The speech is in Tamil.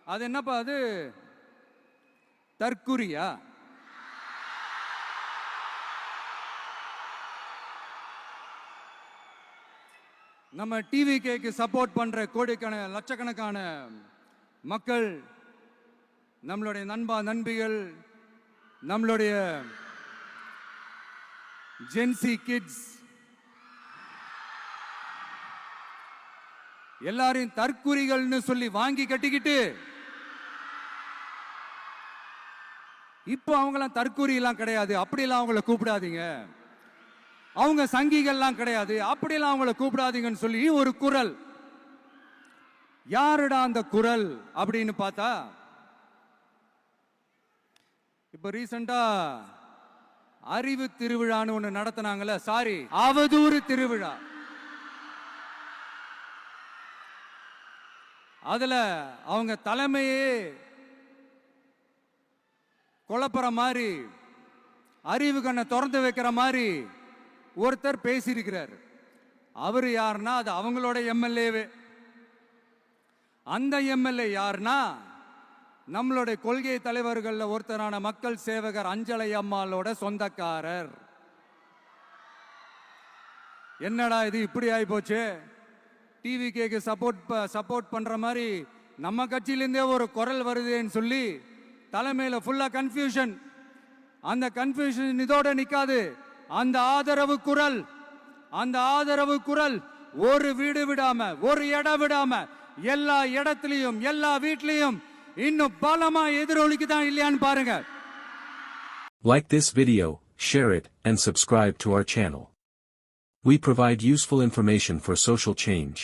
அது என்னப்பா அது தற்குறியா? நம்ம டிவிகேக்கு சப்போர்ட் பண்ற கோடிக்கணக்கான லட்சக்கணக்கான மக்கள், நம்மளுடைய நண்பிகள், நம்மளுடைய ஜென்சி கிட்ஸ் எல்லாரையும் தற்குறிகள்னு சொல்லி வாங்கி கட்டிக்கிட்டு இப்போ அவங்களாம் தற்குறி எல்லாம் கிடையாது, அப்படியெல்லாம் அவங்கள கூப்பிடாதீங்க. அவங்க சங்கிகள்லாம் கிடையாது, அப்படியெல்லாம் அவங்கள கூப்பிடாதீங்கன்னு சொல்லி ஒரு குரல். யாருடா அந்த குரல் அப்படின்னு பார்த்தா, இப்ப ரீசெண்டா அறிவு திருவிழான்னு ஒண்ணு நடத்தினாங்கல்ல, சாரி அவதூறு திருவிழா. அதுல அவங்க தலைமையே குழப்பற மாதிரி, அறிவு கண்ணை திறந்து வைக்கிற மாதிரி ஒருத்தர் பேசியிருக்கிறார். அவர் யாருன்னா அது அவங்களோட எம்எல்ஏவே. அந்த எம்எல்ஏ யாருன்னா நம்மளுடைய கொள்கை தலைவர்கள் ஒருத்தரான மக்கள் சேவகர் அஞ்சலை அம்மாளோட சொந்தக்காரர். என்னடா இது இப்படி ஆகி போச்சு? டிவிகேக்கு சப்போர்ட் பண்ற மாதிரி நம்ம கட்சியிலிருந்தே ஒரு குரல் வருதுன்னு சொல்லி தலைமையில ஃபுல்லா கன்ஃபியூஷன். அந்த கன்ஃபியூஷன் இதோட நிக்காது. அந்த ஆதரவு குரல் ஒரு வீடு விடாம, ஒரு இடம் விடாம, எல்லா இடத்திலையும், எல்லா வீட்லயும் இன்னும் பலமா எதிரொலிக்குதான் இல்லையான்னு பாருங்க. Like this video, share it, and subscribe to our channel. We provide useful information for social change.